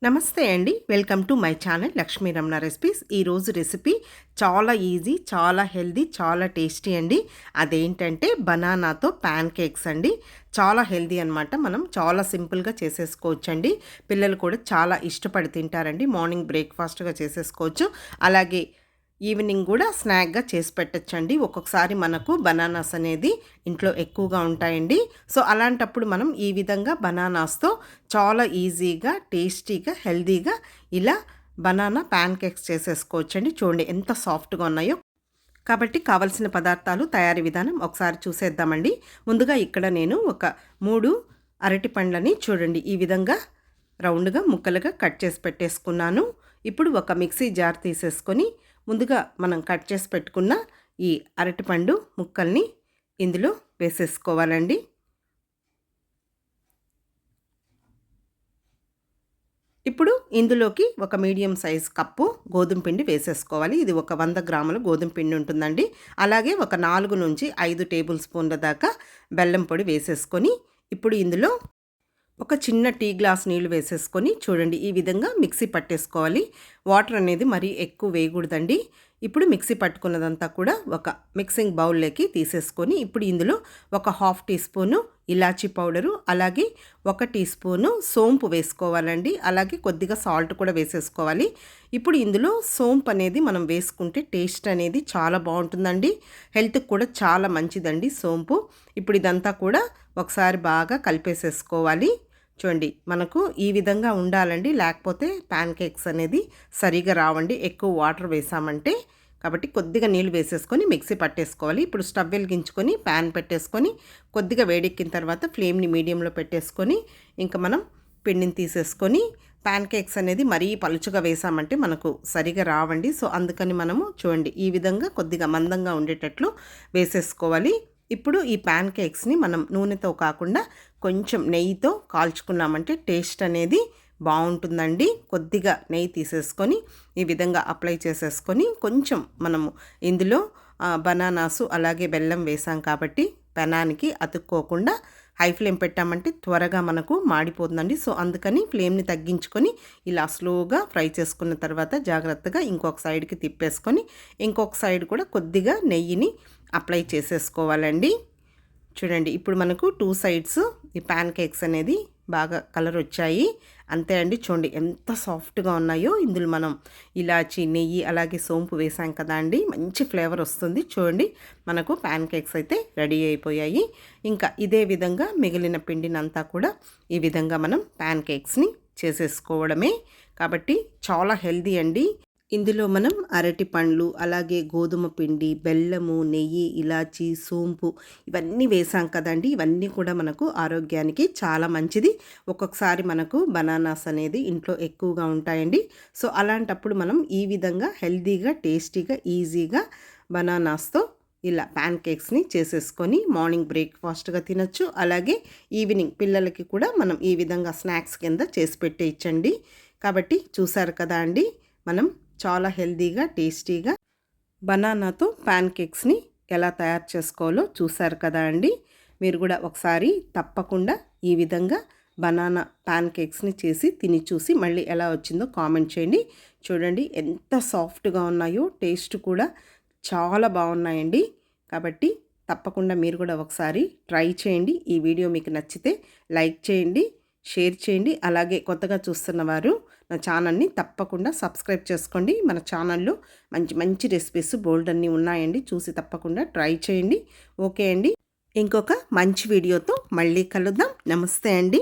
నమస్తే అండి, welcome to my channel Lakshmi Ramana recipes. ఈరోజు రెసిపీ చాలా ఈజీ, చాలా హెల్దీ, చాలా టేస్టీ అండి. అదేంటంటే బనానాతో ప్యాన్ కేక్స్ అండి. చాలా హెల్దీ అనమాట. మనం చాలా సింపుల్గా చేసేసుకోవచ్చండి. పిల్లలు కూడా చాలా ఇష్టపడి తింటారండి. మార్నింగ్ బ్రేక్ఫాస్ట్గా చేసేసుకోవచ్చు, అలాగే ఈవినింగ్ కూడా స్నాక్గా చేసి పెట్టచ్చండి. ఒక్కొక్కసారి మనకు బనానాస్ అనేది ఇంట్లో ఎక్కువగా ఉంటాయండి. సో అలాంటప్పుడు మనం ఈ విధంగా బనానాస్తో చాలా ఈజీగా, టేస్టీగా, హెల్దీగా ఇలా బనానా ప్యాన్ కేక్స్ చేసేసుకోవచ్చండి. చూడండి ఎంత సాఫ్ట్గా ఉన్నాయో. కాబట్టి కావలసిన పదార్థాలు, తయారీ విధానం ఒకసారి చూసేద్దామండి. ముందుగా ఇక్కడ నేను ఒక 3 అరటి పండ్లని చూడండి ఈ విధంగా రౌండ్గా ముక్కలుగా కట్ చేసి పెట్టేసుకున్నాను. ఇప్పుడు ఒక మిక్సీ జార్ తీసేసుకొని ముందుగా మనం కట్ చేసి పెట్టుకున్న ఈ అరటిపండు ముక్కల్ని ఇందులో వేసేసుకోవాలండి. ఇప్పుడు ఇందులోకి ఒక మీడియం సైజ్ కప్పు గోధుమ పిండి వేసేసుకోవాలి. ఇది ఒక 100 గ్రాముల గోధుమ పిండి ఉంటుందండి. అలాగే ఒక 4 నుంచి 5 టేబుల్ స్పూన్ల దాకా బెల్లం పొడి వేసేసుకొని ఇప్పుడు ఇందులో ఒక చిన్న టీ గ్లాస్ నీళ్ళు వేసేసుకొని చూడండి ఈ విధంగా మిక్సీ పట్టేసుకోవాలి. వాటర్ అనేది మరీ ఎక్కువ వేయకూడదండి. ఇప్పుడు మిక్సీ పట్టుకున్నదంతా కూడా ఒక మిక్సింగ్ బౌల్లోకి తీసేసుకొని ఇప్పుడు ఇందులో ఒక 1/2 టీ స్పూను ఇలాచీ పౌడరు, అలాగే 1 టీ స్పూను సోంపు వేసుకోవాలండి. అలాగే కొద్దిగా సాల్ట్ కూడా వేసేసుకోవాలి. ఇప్పుడు ఇందులో సోంపు అనేది మనం వేసుకుంటే టేస్ట్ అనేది చాలా బాగుంటుందండి. హెల్త్కి కూడా చాలా మంచిదండి సోంపు. ఇప్పుడు ఇదంతా కూడా ఒకసారి బాగా కలిపేసేసుకోవాలి. చూడండి మనకు ఈ విధంగా ఉండాలండి, లేకపోతే ప్యాన్ కేక్స్ అనేది సరిగా రావండి ఎక్కువ వాటర్ వేసామంటే. కాబట్టి కొద్దిగా నీళ్ళు వేసేసుకొని మిక్సీ పట్టేసుకోవాలి. ఇప్పుడు స్టవ్ వెలిగించుకొని ప్యాన్ పెట్టేసుకొని కొద్దిగా వేడెక్కిన తర్వాత ఫ్లేమ్ని మీడియంలో పెట్టేసుకొని ఇంకా మనం పిండిని తీసేసుకొని, ప్యాన్ కేక్స్ అనేది మరీ పలుచగా వేసామంటే మనకు సరిగా రావండి. సో అందుకని మనము చూడండి ఈ విధంగా కొద్దిగా మందంగా ఉండేటట్లు వేసేసుకోవాలి. ఇప్పుడు ఈ ప్యాన్ కేక్స్ని మనం నూనెతో కాకుండా కొంచెం నెయ్యితో కాల్చుకున్నామంటే టేస్ట్ అనేది బాగుంటుందండి. కొద్దిగా నెయ్యి తీసేసుకొని ఈ విధంగా అప్లై చేసేసుకొని కొంచెం మనము ఇందులో బనానాసు అలాగే బెల్లం వేసాం కాబట్టి పెనానికి అతుక్కోకుండా హై ఫ్లేమ్ పెట్టామంటే త్వరగా మనకు మాడిపోతుందండి. సో అందుకని ఫ్లేమ్ని తగ్గించుకొని ఇలా స్లోగా ఫ్రై చేసుకున్న తర్వాత జాగ్రత్తగా ఇంకొక సైడ్కి తిప్పేసుకొని ఇంకొక సైడ్ కూడా కొద్దిగా నెయ్యిని అప్లై చేసేసుకోవాలండి. చూడండి ఇప్పుడు మనకు 2 సైడ్స్ ఈ ప్యాన్ కేక్స్ అనేది బాగా కలర్ వచ్చాయి. అంతే అండి, చూడండి ఎంత సాఫ్ట్గా ఉన్నాయో. ఇందులో మనం ఇలాచి, నెయ్యి అలాగే సోంపు వేసాం కదా అండి, మంచి ఫ్లేవర్ వస్తుంది. చూడండి మనకు ప్యాన్ కేక్స్ అయితే రెడీ అయిపోయాయి. ఇంకా ఇదే విధంగా మిగిలిన పిండినంతా కూడా ఈ విధంగా మనం ప్యాన్ కేక్స్ని చేసేసుకోవడమే. కాబట్టి చాలా హెల్దీ అండి. ఇందులో మనం అరటి పండ్లు, అలాగే గోధుమ పిండి, బెల్లము, నెయ్యి, ఇలాచి, సోంపు ఇవన్నీ వేసాం కదండి. ఇవన్నీ కూడా మనకు ఆరోగ్యానికి చాలా మంచిది. ఒక్కొక్కసారి మనకు బనానాస్ అనేది ఇంట్లో ఎక్కువగా ఉంటాయండి. సో అలాంటప్పుడు మనం ఈ విధంగా హెల్తీగా, టేస్టీగా, ఈజీగా బనానాస్తో ఇలా ప్యాన్ కేక్స్ని చేసేసుకొని మార్నింగ్ బ్రేక్ఫాస్ట్గా తినచ్చు. అలాగే ఈవినింగ్ పిల్లలకి కూడా మనం ఈ విధంగా స్నాక్స్ కింద చేసి పెట్టేయచ్చండి. కాబట్టి చూసారు కదా అండి, మనం చాలా హెల్తీగా, టేస్టీగా బనానాతో ప్యాన్ కేక్స్ని ఎలా తయారు చేసుకోవాలో చూసారు కదా అండి. మీరు కూడా ఒకసారి తప్పకుండా ఈ విధంగా బనానా ప్యాన్ కేక్స్ని చేసి తిని చూసి మళ్ళీ ఎలా వచ్చిందో కామెంట్ చేయండి. చూడండి ఎంత సాఫ్ట్గా ఉన్నాయో, టేస్ట్ కూడా చాలా బాగున్నాయండి. కాబట్టి తప్పకుండా మీరు కూడా ఒకసారి ట్రై చేయండి. ఈ వీడియో మీకు నచ్చితే లైక్ చేయండి, షేర్ చేయండి. అలాగే కొత్తగా చూస్తున్న వారు నా ఛానల్ని తప్పకుండా సబ్స్క్రైబ్ చేసుకోండి. మన ఛానల్లో మంచి మంచి రెసిపీస్ బోల్డ్ అన్నీ ఉన్నాయండి, చూసి తప్పకుండా ట్రై చేయండి. ఓకే అండి, ఇంకొక మంచి వీడియోతో మళ్ళీ కలుద్దాం. నమస్తే అండి.